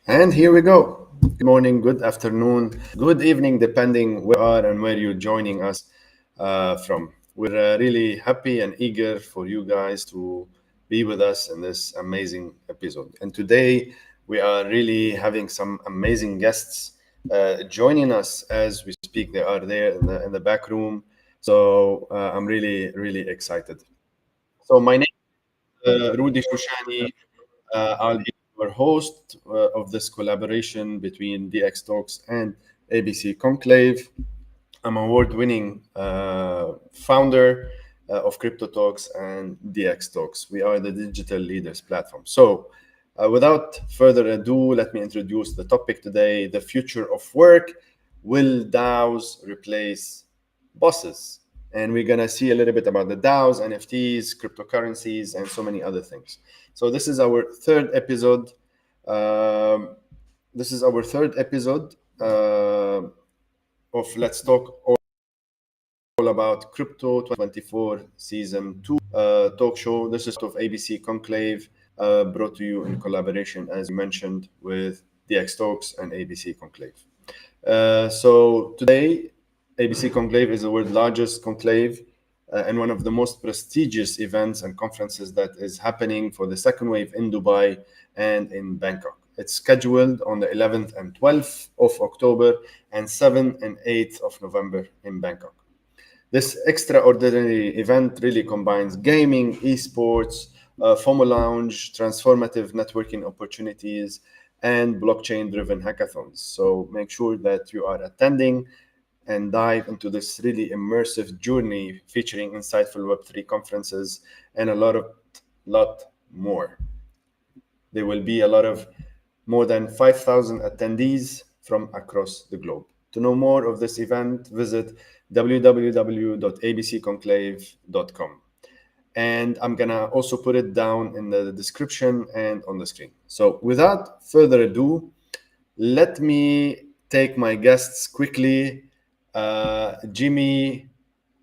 And here we go. Good morning, good afternoon, good evening, depending where you are and where you're joining us from. We're really happy and eager for you guys to be with us in this amazing episode. And today we are really having some amazing guests joining us as we speak. They are there in the back room. So I'm really, really excited. So my name is Rudy Shoushany. I'll be your host of this collaboration between DX Talks and ABC Conclave. I'm an award-winning founder of Crypto Talks and DX Talks. We are the digital leaders platform. So, without further ado, let me introduce the topic today: the future of work. Will DAOs replace bosses? And we're gonna see a little bit about the DAOs, NFTs, cryptocurrencies, and so many other things. So this is our third episode. Um, this is our third episode of Let's Talk All About Crypto 2024 Season 2 talk show. This is of ABC Conclave, brought to you in collaboration, as mentioned, with DX Talks and ABC Conclave. So today, ABC Conclave is the world's largest conclave and one of the most prestigious events and conferences that is happening for the second wave in Dubai and in Bangkok. It's scheduled on the 11th and 12th of October and 7th and 8th of November in Bangkok. This extraordinary event really combines gaming, esports, FOMO lounge, transformative networking opportunities, and blockchain-driven hackathons. So make sure that you are attending and dive into this really immersive journey featuring insightful Web3 conferences and a lot more. There will be a lot of more than 5,000 attendees from across the globe. To know more of this event, visit www.abcconclave.com. And I'm gonna also put it down in the description and on the screen. So without further ado, let me take my guests quickly. Jimi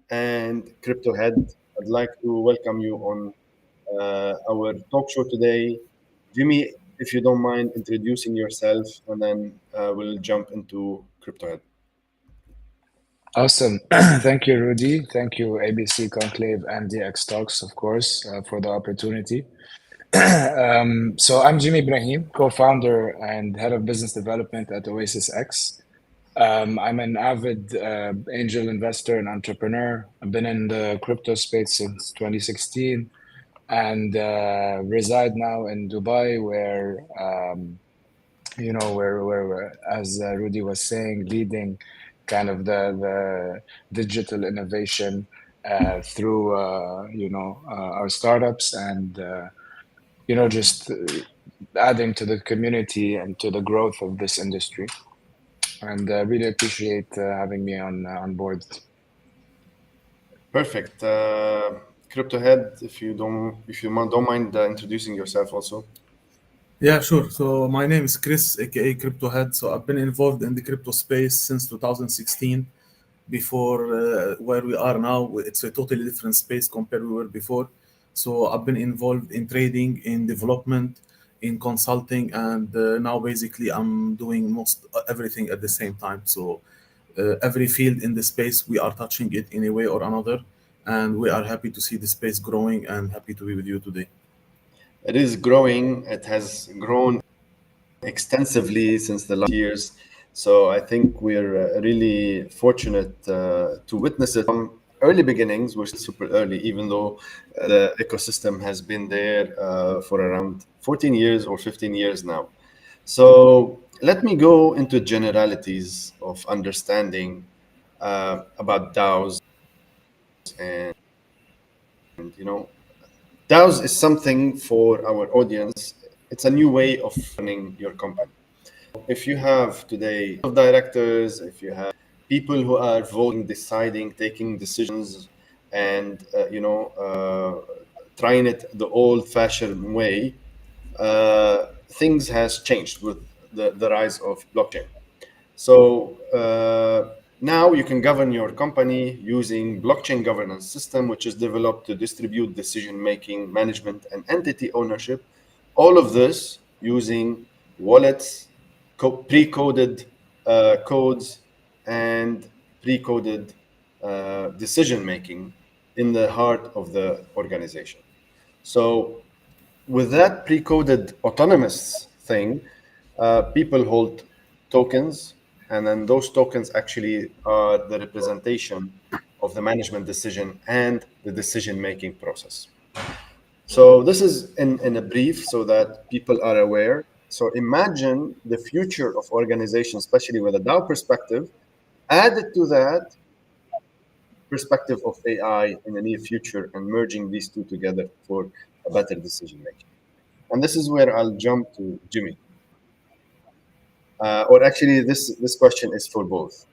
and Crypto Head, I'd like to welcome you on our talk show today. Jimi, if you don't mind introducing yourself, and then we'll jump into Crypto Head. Awesome. Thank you, Rudy. Thank you, ABC Conclave and DX Talks, of course, for the opportunity. So I'm Jimi Ibrahim, co-founder and head of business development at OasisX. I'm an avid angel investor and entrepreneur. I've been in the crypto space since 2016 and reside now in Dubai, where where as Rudy was saying, leading kind of the digital innovation through our startups and just adding to the community and to the growth of this industry. And really appreciate having me on board. Perfect. Crypto Head, if you don't mind introducing yourself also. Yeah, sure. So my name is Chris, aka Crypto Head. So I've been involved in the crypto space since 2016. Before where we are now, it's a totally different space compared we were before. So I've been involved in trading, in development, in consulting, and now basically I'm doing most everything at the same time. So every field in the space we are touching it in a way or another, and we are happy to see the space growing and happy to be with you today. It is growing. It has grown extensively since the last years. So I think we're really fortunate to witness it from early beginnings. We're still super early, even though the ecosystem has been there for around 14 years or 15 years now. So let me go into generalities of understanding about DAOs. And you know, DAOs is something for our audience. It's a new way of running your company. If you have today of directors, if you have people who are voting, deciding, taking decisions, and trying it the old-fashioned way, things has changed with the rise of blockchain. So now you can govern your company using blockchain governance system, which is developed to distribute decision-making, management, and entity ownership. All of this using wallets, pre-coded codes and pre-coded decision making in the heart of the organization. So with that pre-coded autonomous thing, people hold tokens, and then those tokens actually are the representation of the management decision and the decision-making process. So this is in a brief so that people are aware. So imagine the future of organizations, especially with a DAO perspective, added to that perspective of AI in the near future and merging these two together for a better decision making. And this is where I'll jump to Jimmy. Or actually, this question is for both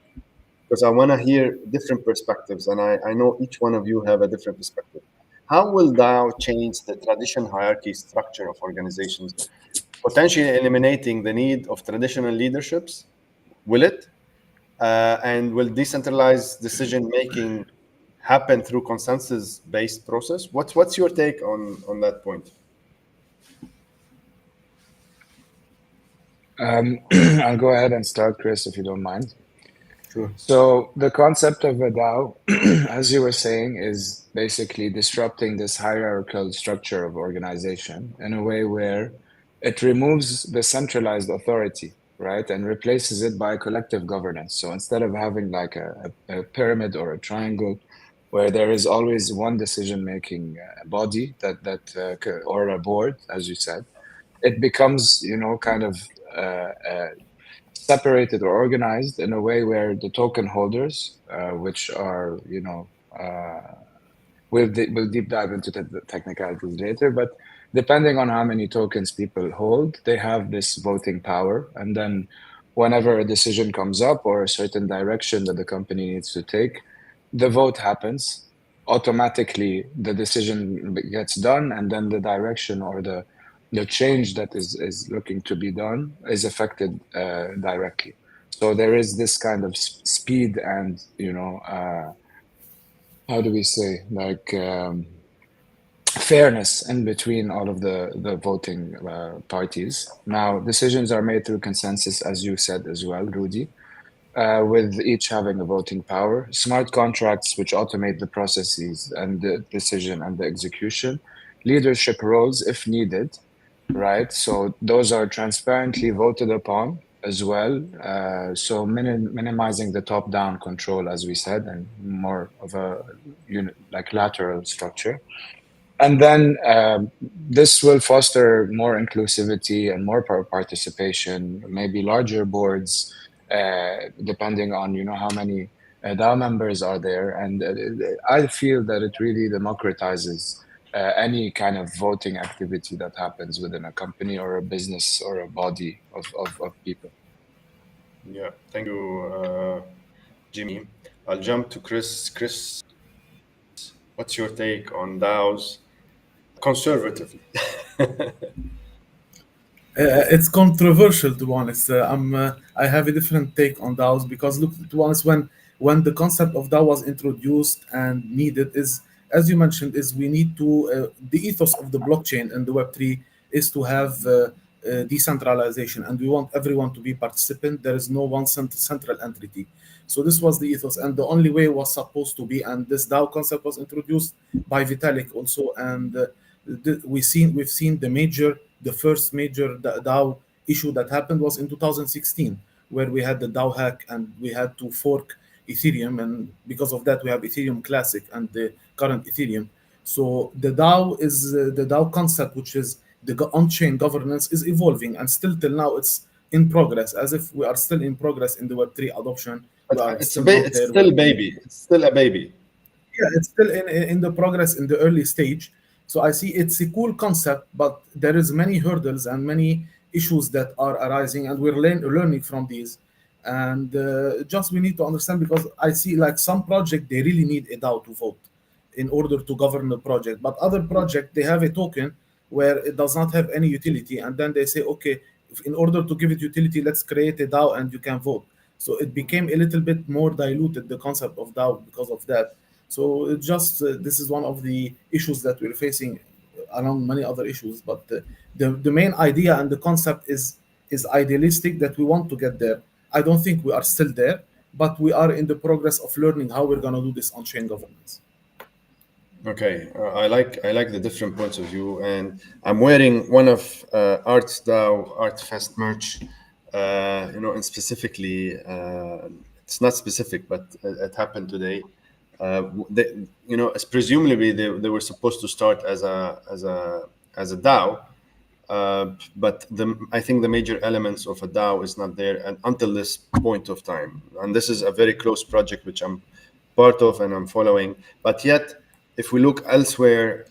because I want to hear different perspectives, and I know each one of you have a different perspective. How will DAO change the traditional hierarchy structure of organizations, potentially eliminating the need of traditional leaderships? Will it? And will decentralized decision making happen through consensus-based process? What's your take on that point? I'll go ahead and start, Chris, if you don't mind. Sure. So the concept of a DAO, as you were saying, is basically disrupting this hierarchical structure of organization in a way where it removes the centralized authority, right, and replaces it by collective governance. So instead of having like a pyramid or a triangle where there is always one decision-making body or a board, as you said, it becomes, kind of separated or organized in a way where the token holders, which are, we'll deep dive into the technicalities later, but depending on how many tokens people hold, they have this voting power. And then whenever a decision comes up or a certain direction that the company needs to take, the vote happens. Automatically, the decision gets done, and then the direction or the change that is looking to be done is affected directly. So there is this kind of speed and, how do we say, like fairness in between all of the voting parties. Now, decisions are made through consensus, as you said as well, Rudy, with each having a voting power. Smart contracts, which automate the processes and the decision and the execution. Leadership roles, if needed, right? So those are transparently voted upon as well. So minimizing the top-down control, as we said, and more of a like lateral structure. And then this will foster more inclusivity and more participation, maybe larger boards, depending on how many DAO members are there. And I feel that it really democratizes any kind of voting activity that happens within a company or a business or a body of people. Yeah, thank you, Jimmy. I'll jump to Chris. Chris, what's your take on DAOs conservatively? It's controversial, to be honest. I have a different take on DAOs because look, to be honest, when the concept of DAO was introduced and needed is, as you mentioned, is we need to the ethos of the blockchain and the Web3 is to have decentralization, and we want everyone to be participant. There is no one central entity. So this was the ethos, and the only way was supposed to be. And this DAO concept was introduced by Vitalik also, and we've seen the first major DAO issue that happened was in 2016, where we had the DAO hack and we had to fork Ethereum, and because of that we have Ethereum Classic and the current Ethereum. So the DAO is the DAO concept, which is the on-chain governance, is evolving, and still till now it's in progress, as if we are still in progress in the Web3 adoption. We are It's still not it's there. still a baby. It's still a baby. Yeah, it's still in the progress in the early stage. So I see it's a cool concept, but there is many hurdles and many issues that are arising, and we're learning from these. And just we need to understand, because I see like some project they really need a DAO to vote in order to govern the project, but other project they have a token where it does not have any utility, and then they say, okay, in order to give it utility, let's create a DAO and you can vote. So it became a little bit more diluted, the concept of DAO, because of that. So it just this is one of the issues that we're facing, along many other issues. But the main idea and the concept is is idealistic that we want to get there. I don't think we are still there, but we are in the progress of learning how we're going to do this on chain governance. Okay, I like the different points of view, and I'm wearing one of Art's DAO Artfest merch. And specifically, it's not specific, but it happened today. As presumably they were supposed to start as a DAO, but I think the major elements of a DAO is not there and until this point of time. And this is a very close project which I'm part of and I'm following. But yet, if we look elsewhere,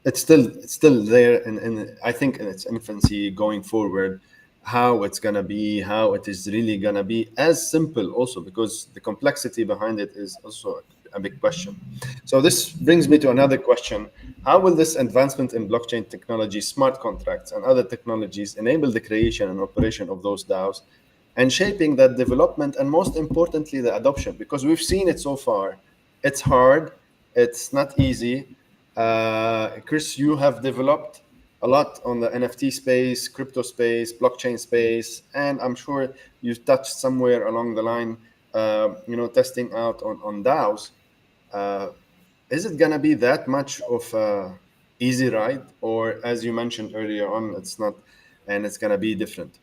it's still there, and I think in its infancy going forward. How it's gonna be, how it is really gonna be as simple, also because the complexity behind it is also a big question. So this brings me to another question: how will this advancement in blockchain technology, smart contracts, and other technologies enable the creation and operation of those DAOs, and shaping that development, and most importantly, the adoption? Because we've seen it so far. It's hard. It's not easy. Chris, you have developed a lot on the NFT space, crypto space, blockchain space, and I'm sure you've touched somewhere along the line, testing out on DAOs. Uh, is it gonna be that much of a easy ride, or as you mentioned earlier on, it's not, and it's gonna be different?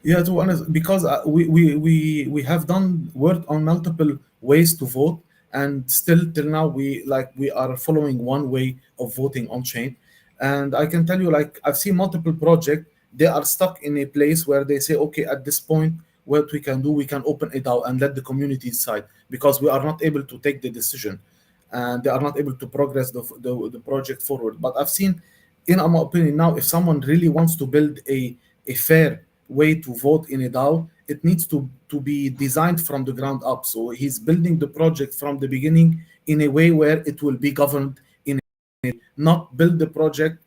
Yeah, to be honest, because we have done work on multiple ways to vote, and still till now we are following one way of voting on chain. And I can tell you, like, I've seen multiple projects. They are stuck in a place where they say, okay, at this point, what we can do, we can open it out and let the community decide, because we are not able to take the decision, and they are not able to progress the project forward. But I've seen, in my opinion, now if someone really wants to build a fair way to vote in a DAO, it needs to be designed from the ground up. So he's building the project from the beginning in a way where it will be governed, not build the project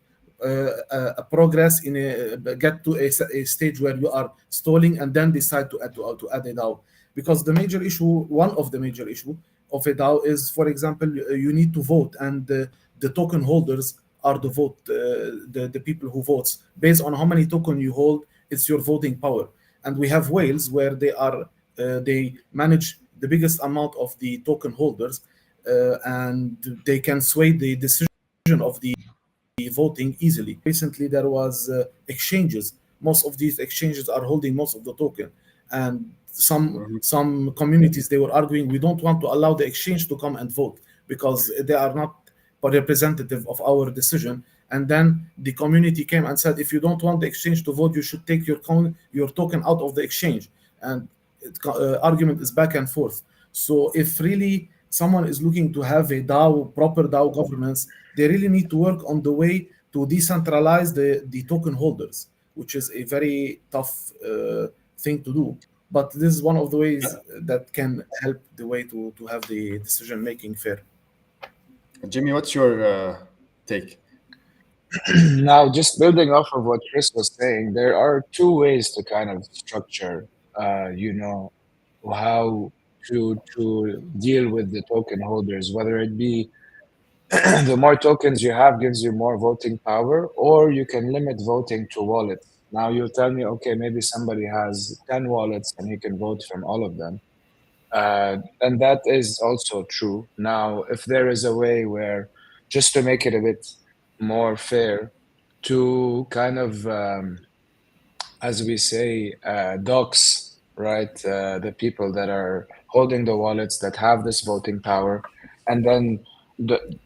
progress in a get to a stage where you are stalling and then decide to add a DAO. Because the major issue, one of the major issue of a DAO is, for example, you need to vote, and the token holders are the people who votes based on how many token you hold. It's your voting power. And we have whales where they manage the biggest amount of the token holders, and they can sway the decision of the voting easily. Recently, there was exchanges. Most of these exchanges are holding most of the token, and some communities, they were arguing, we don't want to allow the exchange to come and vote because they are not representative of our decision. And then the community came and said, if you don't want the exchange to vote, you should take your token out of the exchange. And argument is back and forth. So if really someone is looking to have a DAO, proper DAO governance, they really need to work on the way to decentralize the token holders, which is a very tough thing to do. But this is one of the ways that can help the way to have the decision making fair. Jimmy, what's your take? Now, just building off of what Chris was saying, there are two ways to kind of structure, you know, how to deal with the token holders, whether it be the more tokens you have gives you more voting power, or you can limit voting to wallets. Now you tell me, okay, maybe somebody has 10 wallets and he can vote from all of them. And that is also true. Now, if there is a way where, just to make it a bit more fair, to kind of, as we say, dox, right, the people that are holding the wallets that have this voting power, and then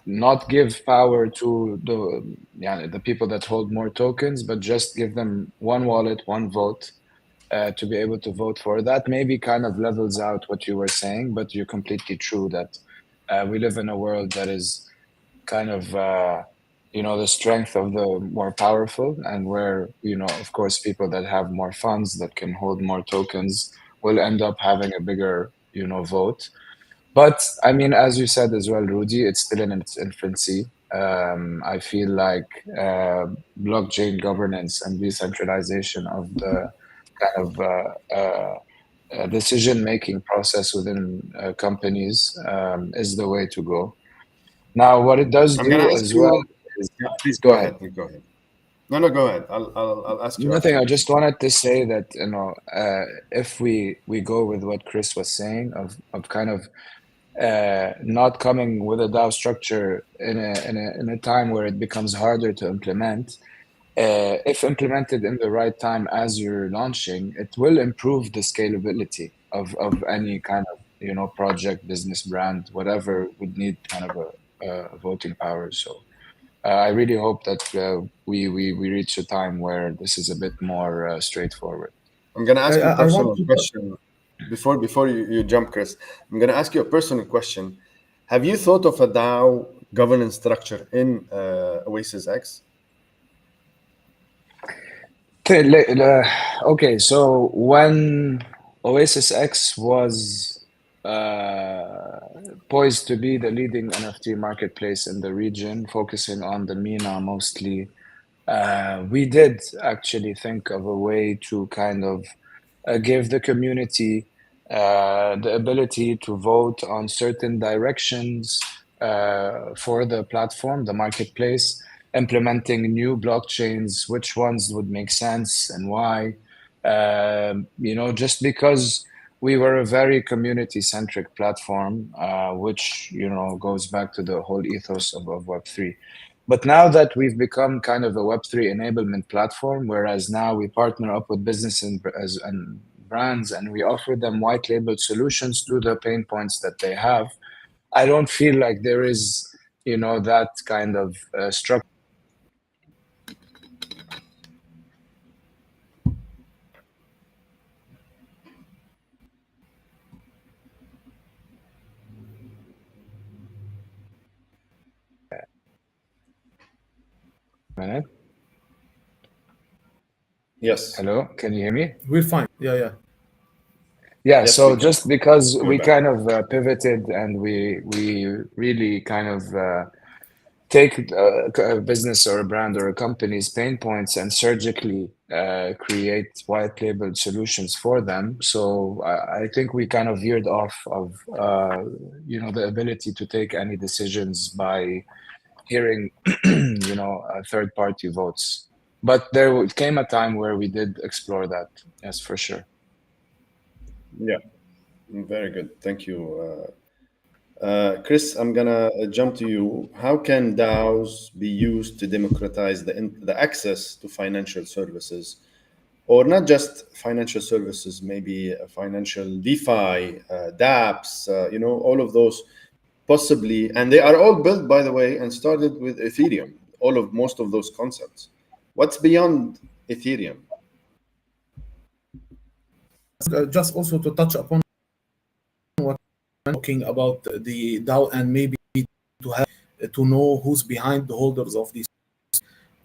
not give power to the people that hold more tokens, but just give them one wallet, one vote, to be able to vote for. That maybe kind of levels out what you were saying, but you're completely true that we live in a world that is kind of, the strength of the more powerful, and where, of course, people that have more funds that can hold more tokens will end up having a bigger, vote. But I mean, as you said as well, Rudy, it's still in its infancy. I feel like blockchain governance and decentralization of the kind of decision-making process within companies is the way to go. Now, what it does I'm gonna do ask as well you. is, Yeah, please go go ahead. ahead. Go ahead. No, no, go ahead. I'll ask you Nothing. after I this. just wanted to say that, if we go with what Chris was saying of kind of not coming with a DAO structure in a time where it becomes harder to implement, if implemented in the right time as you're launching, it will improve the scalability of any kind of, project, business, brand, whatever would need kind of a voting power. So I really hope that we reach a time where this is a bit more straightforward. I'm gonna ask you a I want personal to. question before you jump, Chris. I'm gonna ask you a personal question. Have you thought of a DAO governance structure in Oasis X? Okay, okay, so when OasisX was poised to be the leading NFT marketplace in the region, focusing on the MENA mostly, we did actually think of a way to kind of give the community the ability to vote on certain directions for the platform, the marketplace, implementing new blockchains, which ones would make sense and why. Just because we were a very community-centric platform, which, goes back to the whole ethos of Web3. But now that we've become kind of a Web3 enablement platform, whereas now we partner up with business and brands and we offer them white labeled solutions to the pain points that they have, I don't feel like there is, that kind of structure. Yes. Hello, can you hear me? We're fine. Yeah, yeah. Yeah, Yes, we so can. just because We're we back. kind of pivoted and we really kind of take a business or a brand or a company's pain points and surgically create white labeled solutions for them. So I think we kind of veered off of the ability to take any decisions by hearing third party votes. But came a time where we did explore that. Yes, for sure. Yeah. Very good. Thank you. Chris, I'm gonna jump to you. How can DAOs be used to democratize the access to financial services, or not just financial services, maybe financial DeFi, dApps, all of those possibly, and they are all built, by the way, and started with Ethereum. Most of those concepts. What's beyond Ethereum? Just also to touch upon what we're talking about the DAO and maybe to have to know who's behind the holders of these.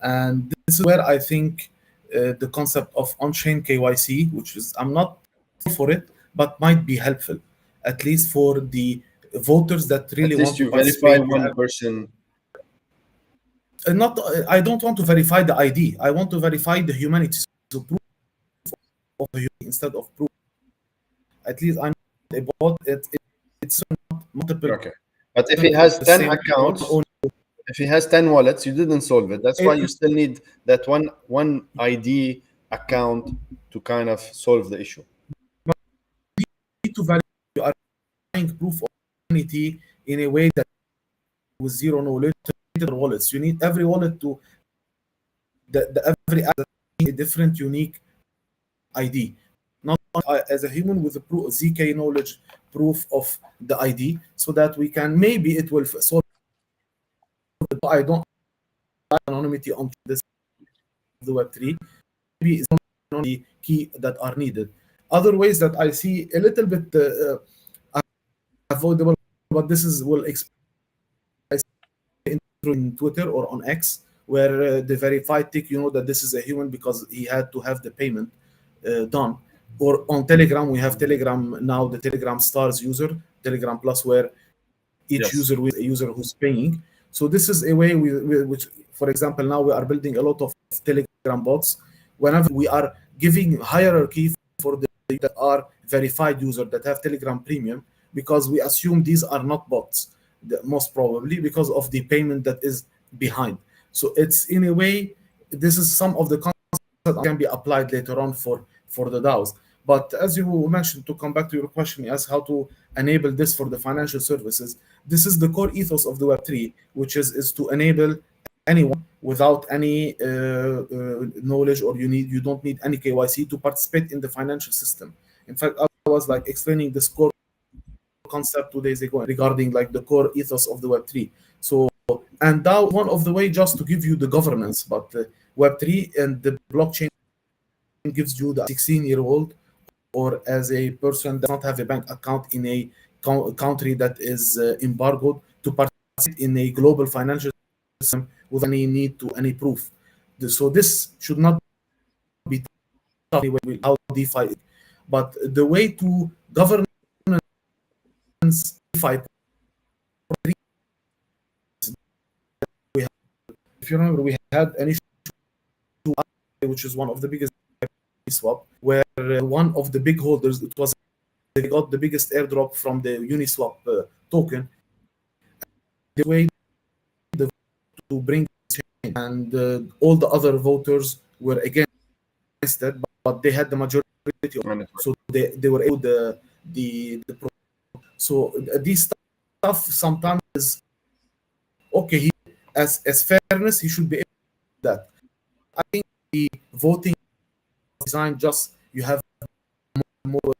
And this is where I think the concept of on-chain KYC, which is I'm not for it, but might be helpful, at least for the voters that really At least want to you verify participate to one have person. not I don't want to verify the ID. I want to verify the humanity. So proof of the humanity instead of proof. At least I'm not about it. It's not multiple Okay. But if he person of has the 10 same one accounts, owner. if he has 10 wallets, you didn't solve it. That's why It, you still need that one ID account to kind of solve the issue. need to validate you are buying proof of humanity in a way that with zero knowledge wallets. You need every wallet to the every app needs a different unique ID. Not as a human with a ZK knowledge proof of the ID, so that we can maybe it will solve. I don't anonymity on this the Web3. Maybe it's not the key that are needed. Other ways that I see a little bit avoidable, but this is will explain in Twitter or on X, where the verified tick, that this is a human because he had to have the payment done. Or on Telegram, we have Telegram now, the Telegram Stars user, Telegram Plus, where each Yes. user with a user who's paying. So this is a way which, for example, now we are building a lot of Telegram bots. Whenever we are giving hierarchy for the that are verified user that have Telegram Premium, because we assume these are not bots, most probably because of the payment that is behind. So it's in a way this is some of the concepts that can be applied later on for the DAOs. But as you mentioned, to come back to your question, as how to enable this for the financial services, this is the core ethos of the Web3, which is to enable anyone without any knowledge, or you don't need any KYC to participate in the financial system. In fact, I was like explaining this core concept 2 days ago regarding like the core ethos of the Web3. So, and that one of the way just to give you the governance, but Web3 and the blockchain gives you the 16-year-old, or as a person that does not have a bank account in a country that is embargoed, to participate in a global financial system without any need to any proof. So this should not be tough anyway how DeFi is. But the way to governance DeFi, we have, if you remember, we had an issue which is one of the biggest swap, where one of the big holders, it was they got the biggest airdrop from the Uniswap token. The way to bring change, and all the other voters were against it, but they had the majority, so they were able the so these stuff sometimes is okay. As fairness, he should be able to do that. I think the voting design just you have more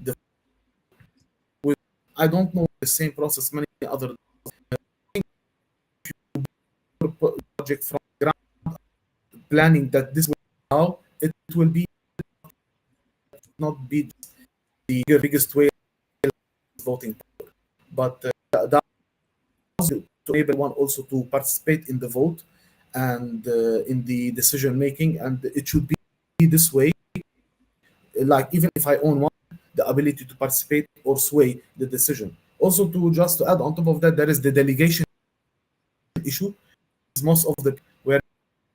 the with I don't know the same process many other project from ground planning that this will how it will be not be the biggest way voting power, but that to enable one also to participate in the vote and in the decision making, and it should be this way. Like even if I own one, the ability to participate or sway the decision. Also, to add on top of that, there is the delegation issue. Most of the where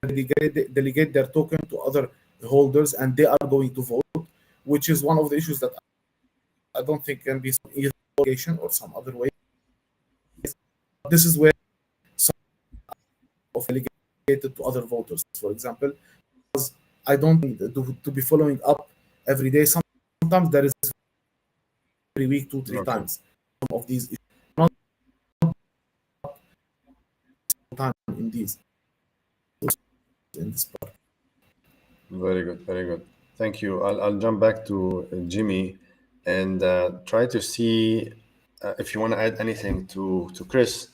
delegate their token to other holders and they are going to vote, which is one of the issues that I don't think can be either delegation or some other way. This is where some of delegated to other voters, for example, because I don't need to be following up every day. Sometimes there is every week, 2, 3 times. Some of these issues, not time in these in this part. Very good, very good. Thank you. I'll jump back to Jimmy and try to see if you want to add anything to Chris,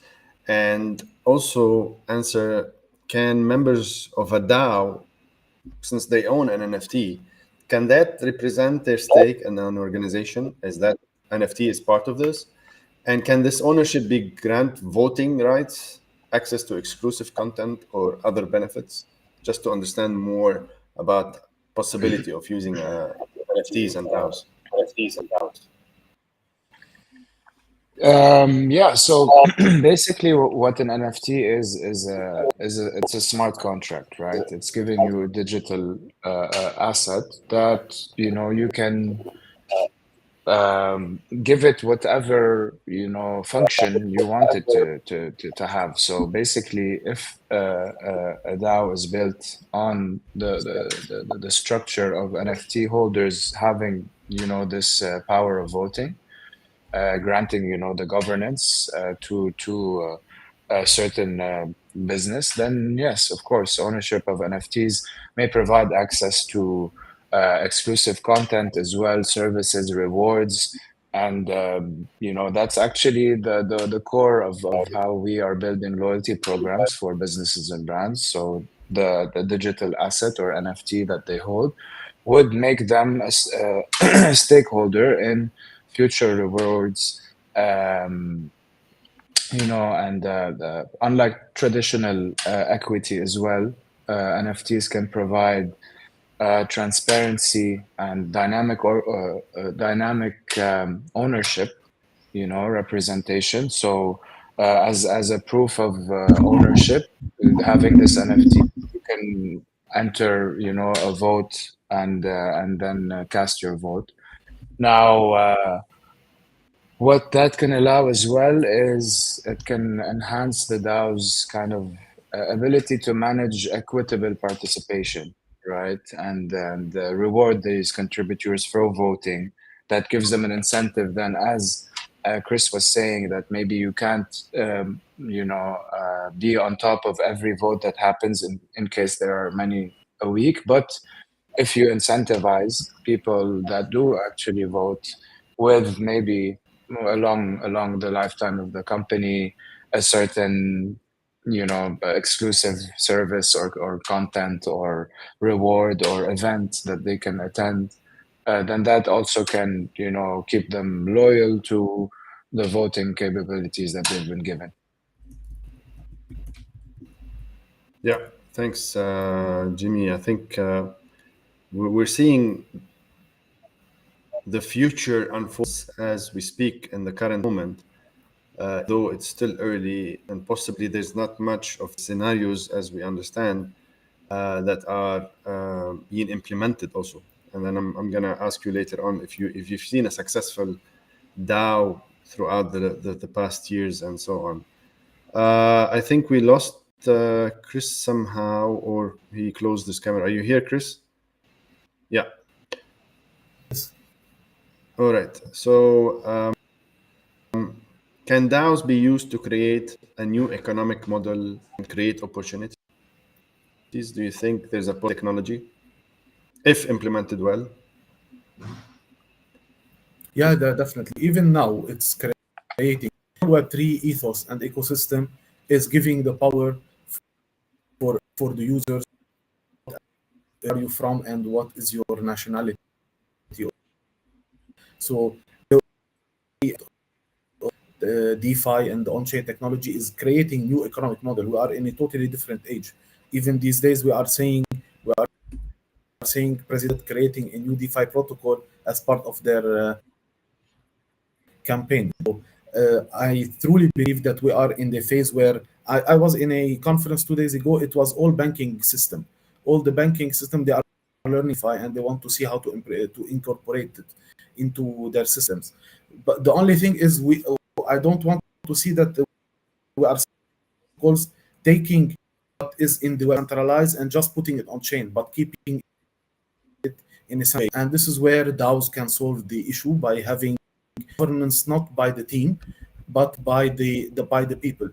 and also answer, can members of a DAO, since they own an NFT, can that represent their stake in an organization? Is that NFT is part of this? And can this ownership be grant voting rights, access to exclusive content, or other benefits? Just to understand more about possibility of using NFTs and DAOs. Yeah, so basically what an NFT is it's a smart contract, right? It's giving you a digital asset that you can give it whatever function you want it to have. So basically, if a DAO is built on the structure of NFT holders having this power of voting, granting the governance to a certain business, then yes, of course, ownership of NFTs may provide access to exclusive content as well, services, rewards, and that's actually the core of how we are building loyalty programs for businesses and brands. So the digital asset or NFT that they hold would make them a stakeholder in future rewards, and unlike traditional equity as well, NFTs can provide transparency and dynamic ownership, representation. So as a proof of ownership, having this NFT, you can enter a vote and then cast your vote. Now, what that can allow as well is it can enhance the DAO's kind of ability to manage equitable participation, right? And reward these contributors for voting. That gives them an incentive. Then, as Chris was saying, that maybe you can't, be on top of every vote that happens in case there are many a week. But if you incentivize people that do actually vote with maybe along the lifetime of the company a certain exclusive service or content or reward or event that they can attend, then that also can keep them loyal to the voting capabilities that they've been given. Yeah, thanks, Jimmy. I think we're seeing the future unfolds as we speak in the current moment, though it's still early and possibly there's not much of scenarios as we understand that are being implemented also. And then I'm gonna ask you later on if you've seen a successful DAO throughout the past years and so on. I think we lost Chris somehow, or he closed his camera. Are you here, Chris? Yeah. All right. So can DAOs be used to create a new economic model and create opportunities? Do you think there's a technology, if implemented well? Yeah, definitely. Even now, it's creating Web3 ethos and ecosystem is giving the power for the users. Where are you from and what is your nationality? So the DeFi and the on-chain technology is creating new economic model. We are in a totally different age. Even these days, we are seeing President creating a new DeFi protocol as part of their campaign. So I truly believe that we are in the phase where I was in a conference 2 days ago. It was all banking system. All the banking system, they are learning DeFi and they want to see how to incorporate it into their systems. But the only thing is, I don't want to see that we are taking what is in the centralized and just putting it on chain, but keeping it in a way. And this is where DAOs can solve the issue by having governance not by the team, but by the people.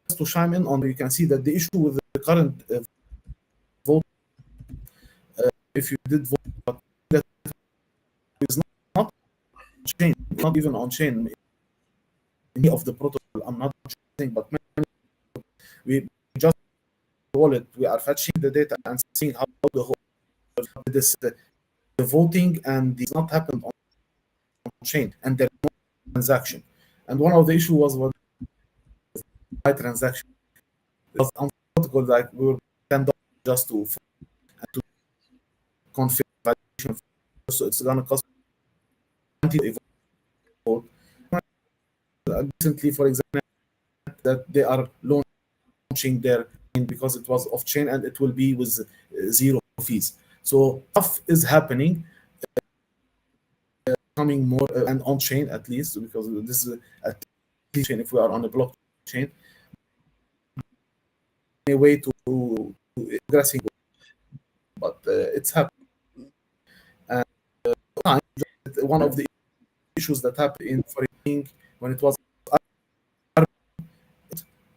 Just to chime in on, you can see that the issue with the current vote, if you did vote, but that is not on chain, not even on chain. Any of the protocol, I'm not saying, but we just wallet, we are fetching the data and seeing how the whole this the voting and it's not happened on chain and there's no transaction. And one of the issue was what transaction was on protocol, like we were $10 just to confirm validation, so it's gonna cost $20. Recently, for example, that they are launching their because it was off chain and it will be with zero fees. So stuff is happening, coming more and on chain at least, because this is a chain if we are on a blockchain. A way to addressing, but it's happening. And one of the issues that happened in foreign when it was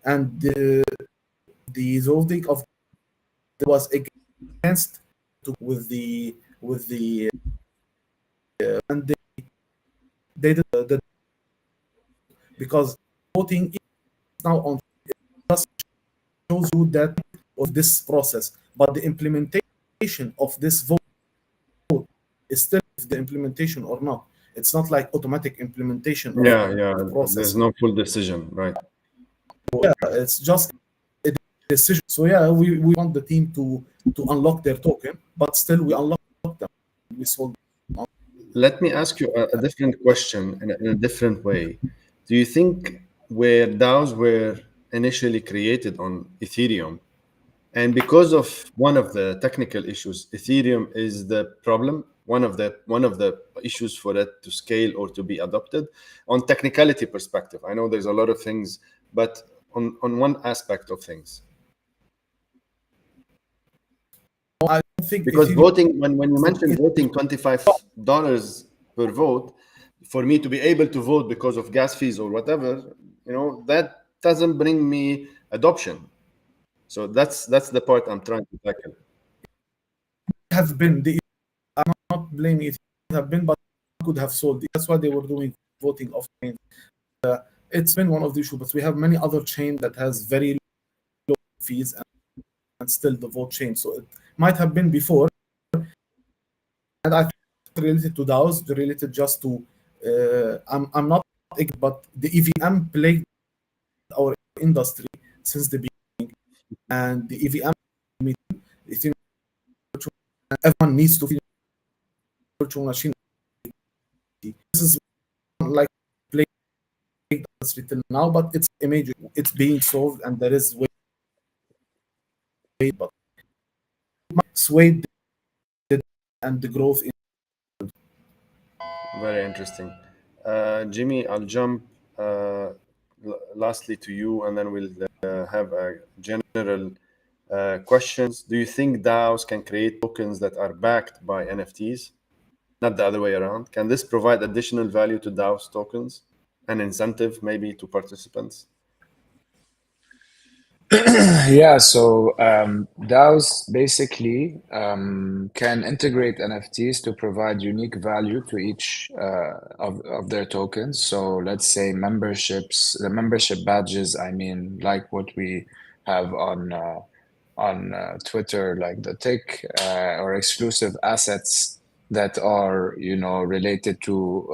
and the voting of was against with the and they did the because voting is now on just shows you that of this process, but the implementation of this vote is still the implementation or not. It's not like automatic implementation of the process. There's no full decision, right? Yeah, it's just a decision. So yeah, we want the team to unlock their token, but still we unlock them. We solve. Let me ask you a different question in a different way. Do you think where DAOs were initially created on Ethereum, and because of one of the technical issues, Ethereum is the problem, one of the issues for it to scale or to be adopted on technicality perspective? I know there's a lot of things, but on one aspect of things? I don't think Because Ethereum voting, when you mentioned voting $25 per vote, for me to be able to vote because of gas fees or whatever, that doesn't bring me adoption. So that's the part I'm trying to tackle. have been I'm not blaming it have been, but could have sold it. That's why they were doing voting off chain. It's been one of the issues, but we have many other chains that has very low fees and still the vote change. So it might have been before, and I think related to DAOs, related just to I'm not, but the EVM plagued our industry since the beginning, and the EVM meeting, everyone needs to feel virtual machine. This is like plagued industry till now, but it's amazing. It's being solved, and there is way, but swayed and the growth in. Very interesting. Jimmy, I'll jump lastly to you, and then we'll have a general questions. Do you think DAOs can create tokens that are backed by NFTs? Not the other way around. Can this provide additional value to DAOs tokens? An incentive maybe to participants? Yeah, so DAOs basically can integrate NFTs to provide unique value to each of their tokens. So let's say the membership badges, I mean, like what we have on Twitter, like the tick or exclusive assets that are, related to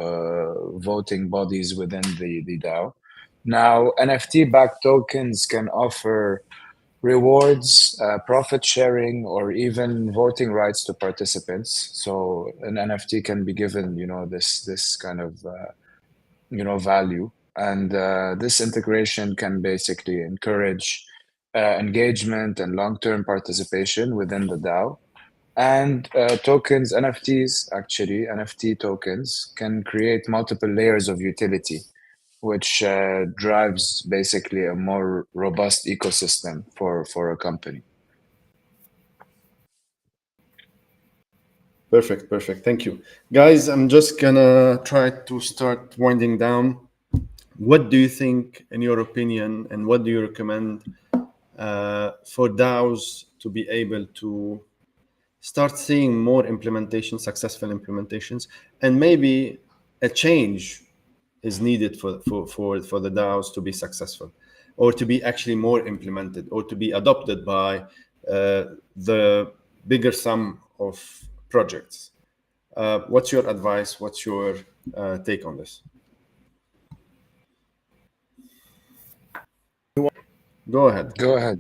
voting bodies within the DAO. Now, NFT-backed tokens can offer rewards, profit sharing, or even voting rights to participants. So an NFT can be given, this kind of, value. And this integration can basically encourage engagement and long-term participation within the DAO. And tokens, NFTs, actually, NFT tokens can create multiple layers of utility, which drives basically a more robust ecosystem for a company. Perfect. Thank you. Guys, I'm just gonna try to start winding down. What do you think, in your opinion, and what do you recommend for DAOs to be able to start seeing more successful implementations, and maybe a change is needed for the DAOs to be successful, or to be actually more implemented, or to be adopted by the bigger sum of projects? What's your advice? What's your take on this? Go ahead. Go ahead.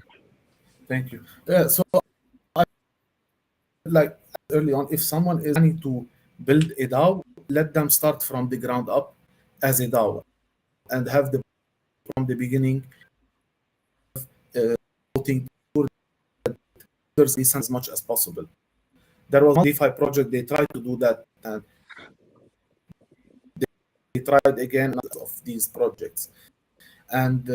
Thank you. So I like early on, if someone is planning to build a DAO, let them start from the ground up as a DAO and have from the beginning voting that there's as much as possible. There was one DeFi project, they tried to do that, and they tried again of these projects. And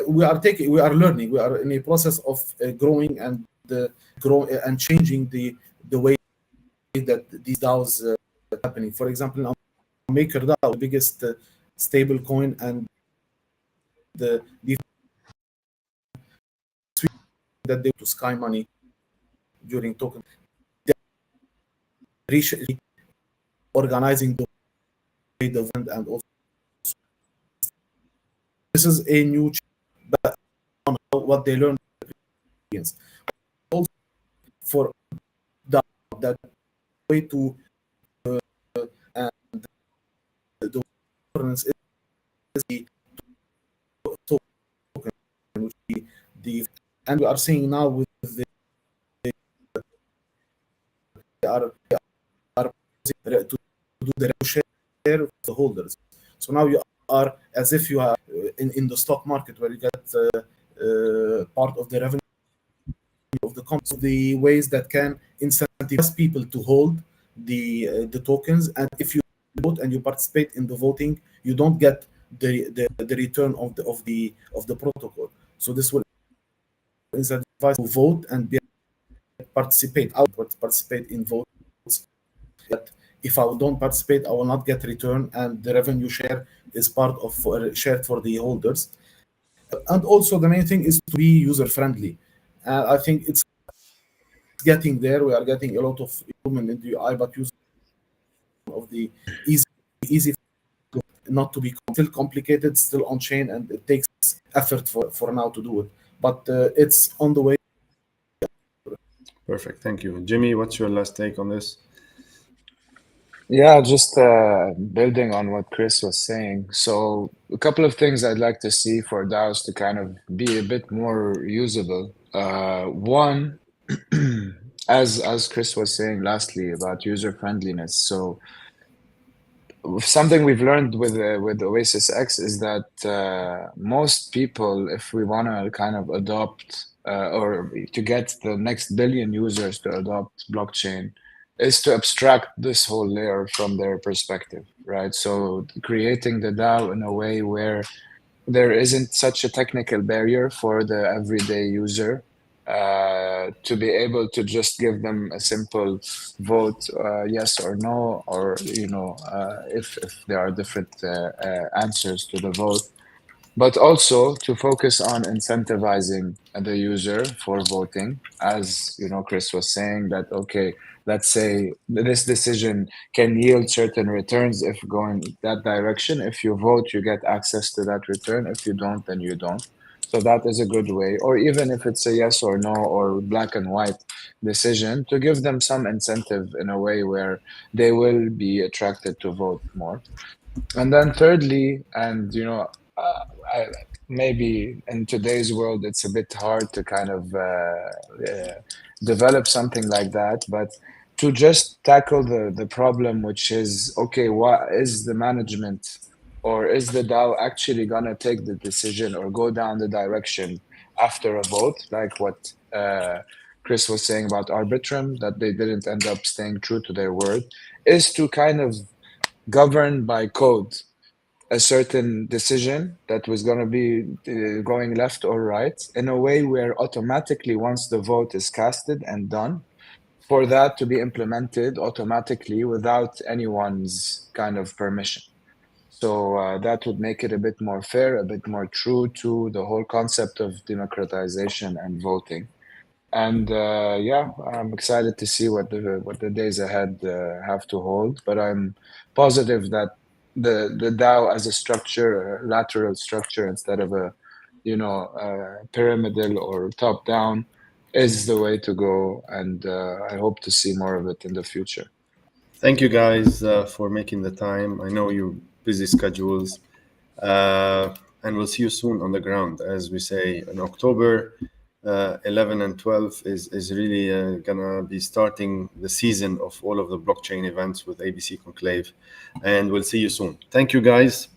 we are learning, we are in a process of growing and and changing the way that these DAOs are happening. For example, now MakerDAO, the biggest stable coin, and the that they to Sky Money during token organizing the event, and also this is a new on what they learned also for that way to and the governance is the and we are seeing now with the are to do the share of the holders. So now you are as if you are in the stock market, where you get part of the revenue of the company. So the ways that can incentivize people to hold the tokens, and if you vote and you participate in the voting, you don't get the return of the protocol. So this will incentivize to vote and participate. I will participate in votes. That if I don't participate, I will not get return, and the revenue share is part of shared for the holders. And also the main thing is to be user friendly. I think it's getting there. We are getting a lot of improvement in the UI, but using of the easy not to be still complicated, still on chain, and it takes effort for now to do it. But it's on the way. Perfect. Thank you. Jimmy, what's your last take on this? Yeah, just building on what Chris was saying. So, a couple of things I'd like to see for DAOs to kind of be a bit more usable. One, as Chris was saying lastly about user friendliness. So, something we've learned with OasisX is that most people, if we want to kind of adopt or to get the next billion users to adopt blockchain, is to abstract this whole layer from their perspective, right? So creating the DAO in a way where there isn't such a technical barrier for the everyday user to be able to just give them a simple vote, yes or no, or if there are different answers to the vote, but also to focus on incentivizing the user for voting, as Chris was saying that okay, let's say this decision can yield certain returns if going that direction. If you vote, you get access to that return. If you don't, then you don't. So that is a good way. Or even if it's a yes or no or black and white decision, to give them some incentive in a way where they will be attracted to vote more. And then thirdly, and I, maybe in today's world, it's a bit hard to kind of develop something like that, but to just tackle the problem, which is, okay, what is the management or is the DAO actually gonna take the decision or go down the direction after a vote, like what Chris was saying about Arbitrum, that they didn't end up staying true to their word, is to kind of govern by code a certain decision that was going to be going left or right in a way where automatically, once the vote is casted and done, for that to be implemented automatically without anyone's kind of permission. So that would make it a bit more fair, a bit more true to the whole concept of democratization and voting. And yeah, I'm excited to see what the days ahead have to hold. But I'm positive that the DAO as a structure, a lateral structure instead of a pyramidal or top down, is the way to go. And I hope to see more of it in the future. Thank you guys for making the time. I know your busy schedules. And we'll see you soon on the ground. As we say, in October 11 and 12 is really gonna be starting the season of all of the blockchain events with ABC Conclave. And we'll see you soon. Thank you, guys.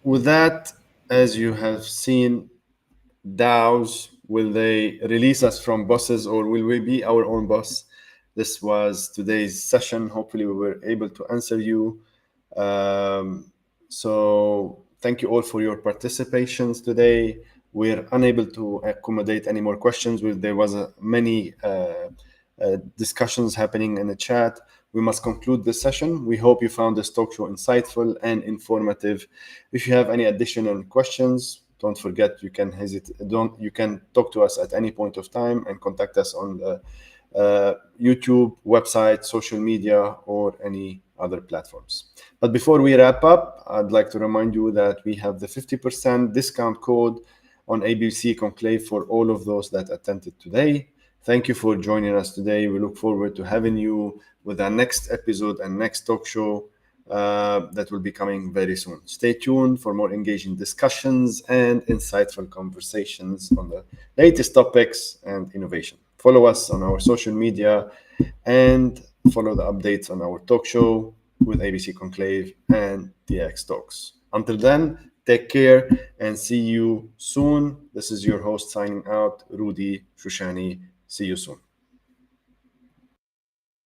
With that, as you have seen, DAOs, will they release us from bosses or will we be our own boss? This was today's session. Hopefully we were able to answer you. So thank you all for your participations today. We're unable to accommodate any more questions. There was many discussions happening in the chat. We must conclude this session. We hope you found this talk show insightful and informative. If you have any additional questions, don't forget you can talk to us at any point of time and contact us on the YouTube, website, social media, or any other platforms. But before we wrap up, I'd like to remind you that we have the 50% discount code on ABC Conclave for all of those that attended today. Thank you for joining us today. We look forward to having you with our next episode and next talk show that will be coming very soon. Stay tuned for more engaging discussions and insightful conversations on the latest topics and innovation. Follow us on our social media and follow the updates on our talk show with ABC Conclave and DX Talks. Until then, take care and see you soon. This is your host signing out, Rudy Shoushany. See you soon.